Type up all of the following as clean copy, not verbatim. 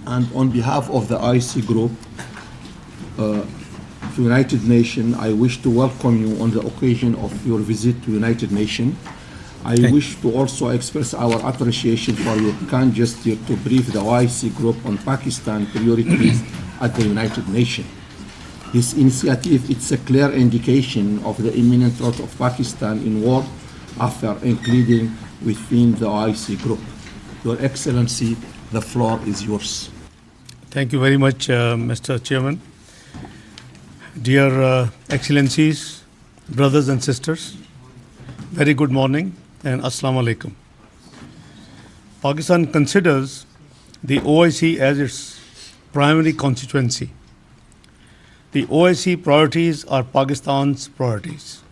And on behalf of the OIC group, to United Nations, I wish to welcome you on the occasion of your visit to United Nations. I wish to also express our appreciation for your kind gesture to brief the OIC group on Pakistan priorities at the United Nations. This initiative is a clear indication of the imminent threat of Pakistan in war after including within the OIC group. Your Excellency, the floor is yours. Thank you very much, Mr. Chairman. Dear Excellencies, brothers and sisters, very good morning and Assalamu alaikum. Pakistan considers the OIC as its primary constituency. The OIC priorities are Pakistan's priorities.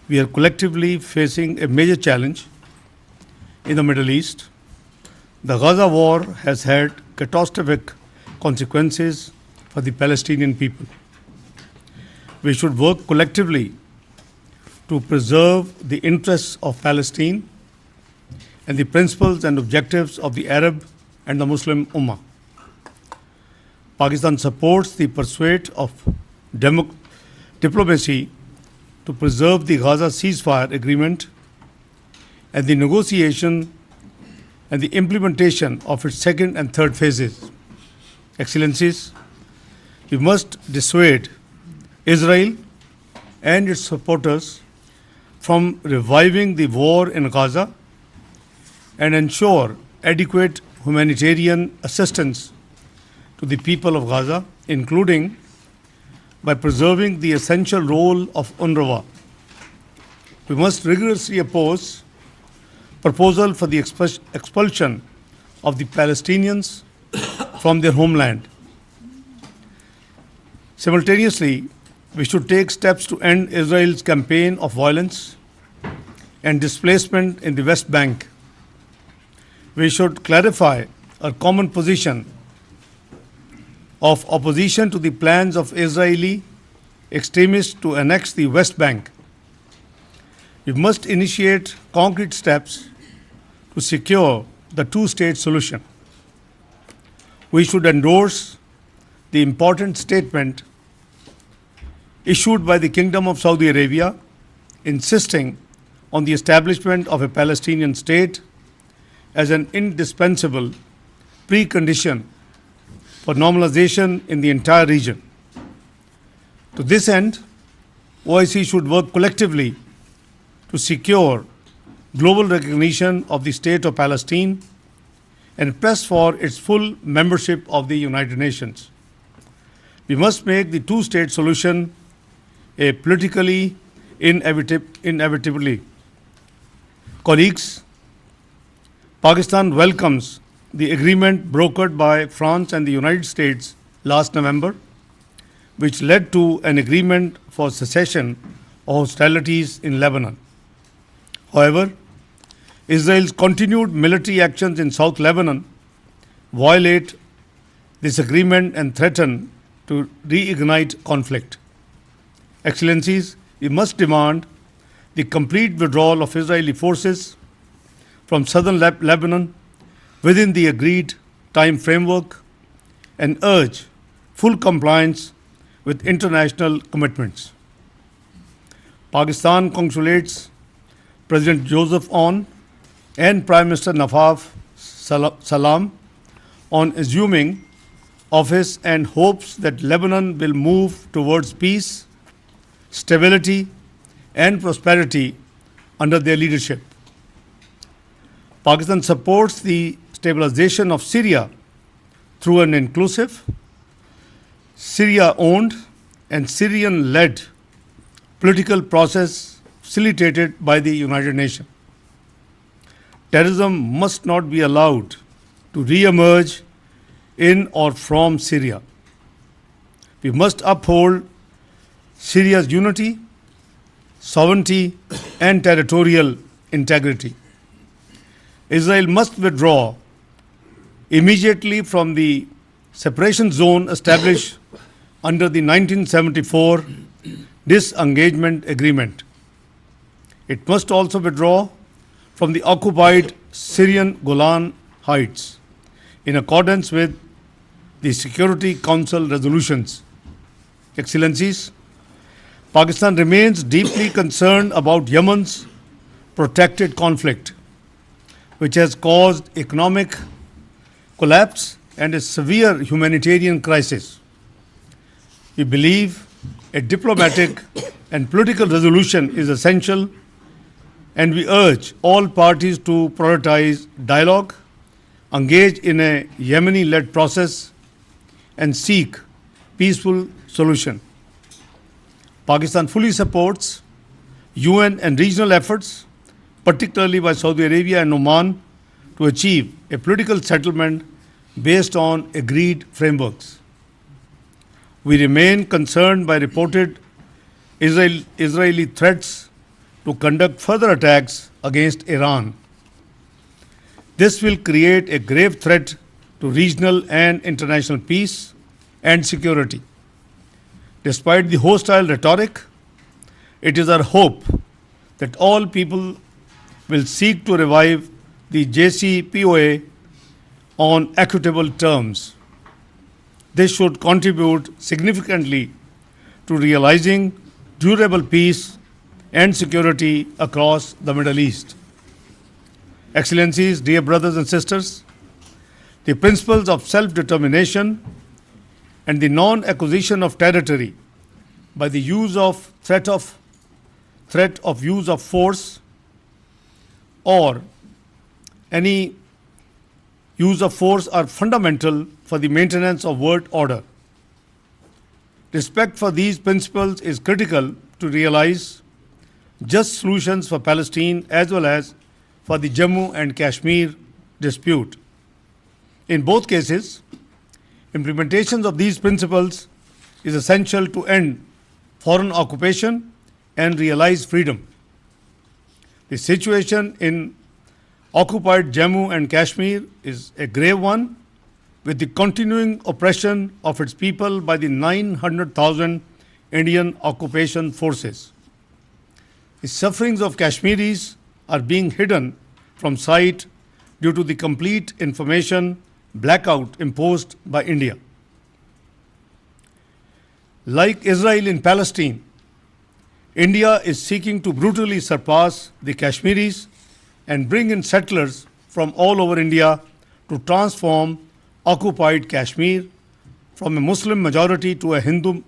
We are collectively facing a major challenge in the Middle East. The Gaza war has had catastrophic consequences for the Palestinian people. We should work collectively to preserve the interests of Palestine and the principles and objectives of the Arab and the Muslim Ummah. Pakistan supports the pursuit of diplomacy to preserve the Gaza ceasefire agreement and the negotiation and the implementation of its second and third phases. Excellencies, we must dissuade Israel and its supporters from reviving the war in Gaza and ensure adequate humanitarian assistance to the people of Gaza, including by preserving the essential role of UNRWA. We must rigorously oppose proposal for the expulsion of the Palestinians from their homeland. Simultaneously, we should take steps to end Israel's campaign of violence and displacement in the West Bank. We should clarify our common position of opposition to the plans of Israeli extremists to annex the West Bank. We must initiate concrete steps to secure the two-state solution. We should endorse the important statement issued by the Kingdom of Saudi Arabia insisting on the establishment of a Palestinian state as an indispensable precondition for normalization in the entire region. To this end, OIC should work collectively to secure global recognition of the State of Palestine and press for its full membership of the United Nations. We must make the two-state solution a politically inevitably. Colleagues, Pakistan welcomes the agreement brokered by France and the United States last November, which led to an agreement for cessation of hostilities in Lebanon. However, Israel's continued military actions in South Lebanon violate this agreement and threaten to reignite conflict. Excellencies, we must demand the complete withdrawal of Israeli forces from southern Lebanon within the agreed time framework and urge full compliance with international commitments. Pakistan congratulates President Joseph Aoun and Prime Minister Nawaf Salam on assuming office and hopes that Lebanon will move towards peace, stability and prosperity under their leadership. Pakistan supports the stabilization of Syria through an inclusive, Syria-owned and Syrian-led political process facilitated by the United Nations. Terrorism must not be allowed to re-emerge in or from Syria. We must uphold Syria's unity, sovereignty and territorial integrity. Israel must withdraw immediately from the separation zone established under the 1974 disengagement agreement. It must also withdraw from the occupied Syrian Golan Heights in accordance with the Security Council resolutions. Excellencies, Pakistan remains deeply concerned about Yemen's protracted conflict, which has caused economic collapse and a severe humanitarian crisis. We believe a diplomatic and political resolution is essential, and we urge all parties to prioritize dialogue, engage in a Yemeni-led process, and seek peaceful solution. Pakistan fully supports UN and regional efforts, particularly by Saudi Arabia and Oman, to achieve a political settlement based on agreed frameworks. We remain concerned by reported Israeli threats to conduct further attacks against Iran. This will create a grave threat to regional and international peace and security. Despite the hostile rhetoric, it is our hope that all people will seek to revive the JCPOA on equitable terms. This should contribute significantly to realizing durable peace and security across the Middle East. Excellencies, dear brothers and sisters, the principles of self-determination and the non-acquisition of territory by the use of threat of use of force or any use of force are fundamental for the maintenance of world order. Respect for these principles is critical to realize just solutions for Palestine as well as for the Jammu and Kashmir dispute. In both cases, implementations of these principles is essential to end foreign occupation and realize freedom. The situation in occupied Jammu and Kashmir is a grave one, with the continuing oppression of its people by the 900,000 Indian occupation forces. The sufferings of Kashmiris are being hidden from sight due to the complete information blackout imposed by India. Like Israel in Palestine, India is seeking to brutally surpass the Kashmiris and bring in settlers from all over India to transform occupied Kashmir from a Muslim majority to a Hindu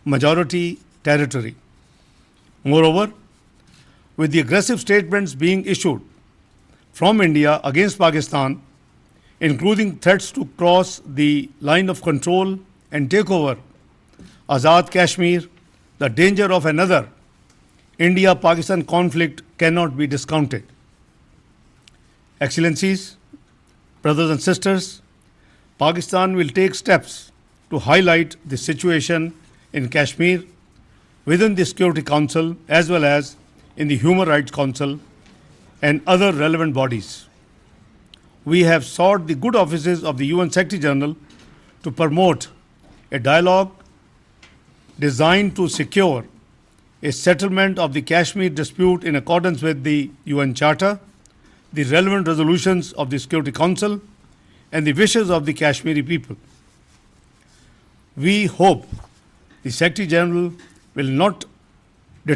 majority territory. Moreover, with the aggressive statements being issued from India against Pakistan, including threats to cross the line of control and take over Azad Kashmir, the danger of another India-Pakistan conflict cannot be discounted. Excellencies, brothers and sisters, Pakistan will take steps to highlight the situation in Kashmir within the Security Council as well as in the Human Rights Council and other relevant bodies. We have sought the good offices of the UN Secretary General to promote a dialogue designed to secure a settlement of the Kashmir dispute in accordance with the UN Charter, the relevant resolutions of the Security Council, and the wishes of the Kashmiri people. We hope the Secretary General will not be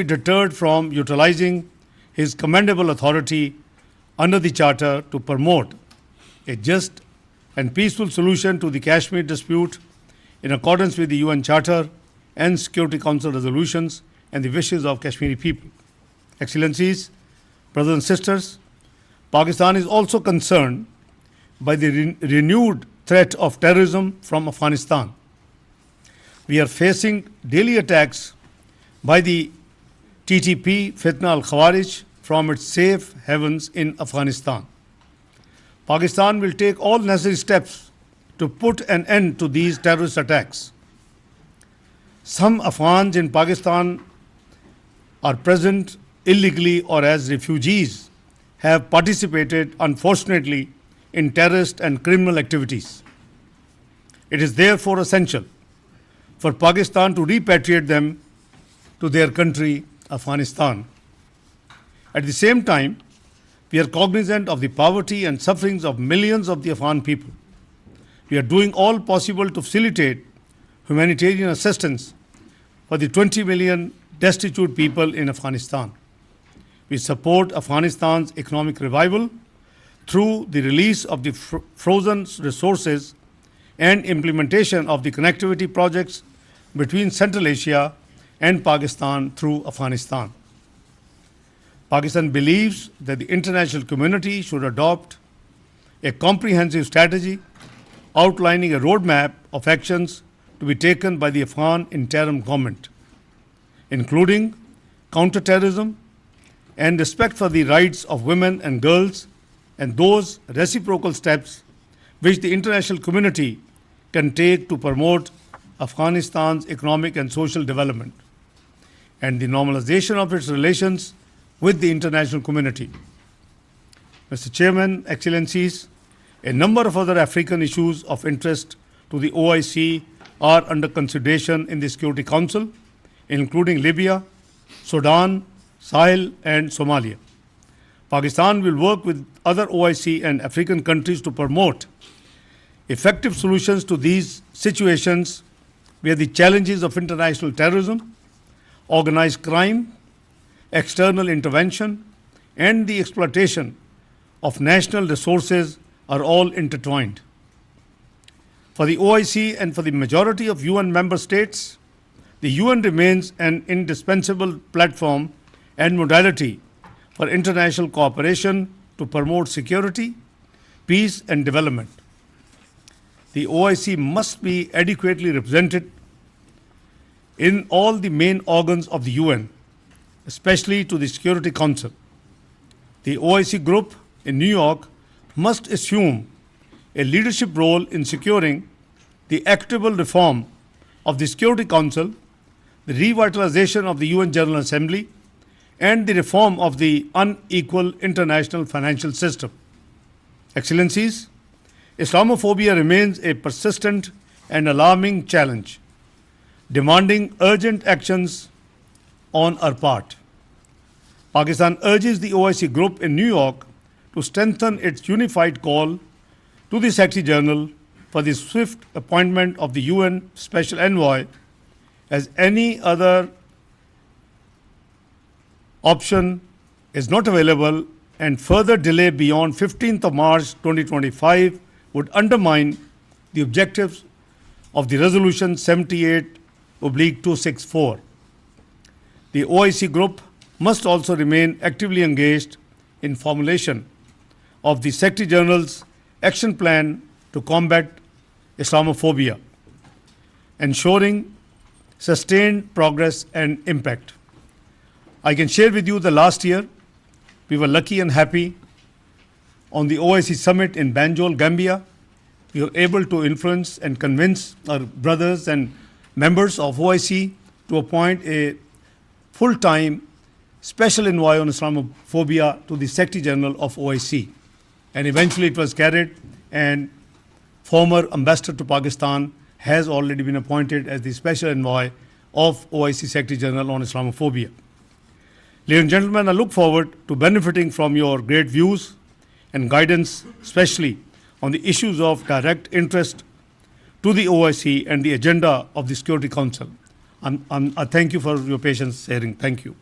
deterred from utilizing his commendable authority under the Charter to promote a just and peaceful solution to the Kashmir dispute in accordance with the UN Charter and Security Council resolutions and the wishes of Kashmiri people. Excellencies, brothers and sisters, Pakistan is also concerned by the renewed threat of terrorism from Afghanistan. We are facing daily attacks by the TTP Fitna al-Khawarij from its safe havens in Afghanistan. Pakistan will take all necessary steps to put an end to these terrorist attacks. Some Afghans in Pakistan are present illegally or as refugees have participated, unfortunately, in terrorist and criminal activities. It is therefore essential for Pakistan to repatriate them to their country, Afghanistan. At the same time, we We are cognizant of the poverty and sufferings of millions of the Afghan people. We are doing all possible to facilitate humanitarian assistance for the 20 million destitute people in Afghanistan. We support Afghanistan's economic revival through the release of the frozen resources and implementation of the connectivity projects between Central Asia and Pakistan through Afghanistan. Pakistan believes that the international community should adopt a comprehensive strategy outlining a roadmap of actions to be taken by the Afghan interim government, including counterterrorism and respect for the rights of women and girls, and those reciprocal steps which the international community can take to promote Afghanistan's economic and social development and the normalization of its relations with the international community. Mr. Chairman, Excellencies, a number of other African issues of interest to the OIC are under consideration in the Security Council, including Libya, Sudan, Sahel, and Somalia. Pakistan will work with other OIC and African countries to promote effective solutions to these situations where the challenges of international terrorism, organized crime, external intervention, and the exploitation of national resources are all intertwined. For the OIC and for the majority of UN member states, the UN remains an indispensable platform and modality for international cooperation to promote security, peace, and development. The OIC must be adequately represented in all the main organs of the UN, especially to the Security Council. The OIC group in New York must assume a leadership role in securing the equitable reform of the Security Council, the revitalization of the UN General Assembly, and the reform of the unequal international financial system. Excellencies, Islamophobia remains a persistent and alarming challenge, demanding urgent actions on our part. Pakistan urges the OIC group in New York to strengthen its unified call to the Secretary General for the swift appointment of the UN Special Envoy, as any other option is not available, and further delay beyond 15th of March 2025 would undermine the objectives of the Resolution 78/264. The OIC group must also remain actively engaged in formulation of the Secretary General's action plan to combat Islamophobia, ensuring sustained progress and impact. I can share with you that last year we were lucky and happy on the OIC summit in Banjul, Gambia. We were able to influence and convince our brothers and members of OIC to appoint a full-time special envoy on Islamophobia to the Secretary General of OIC. And eventually it was carried, and former ambassador to Pakistan has already been appointed as the special envoy of OIC Secretary General on Islamophobia. Ladies and gentlemen, I look forward to benefiting from your great views and guidance, especially on the issues of direct interest to the OIC and the agenda of the Security Council. I thank you for your patience hearing. Thank you.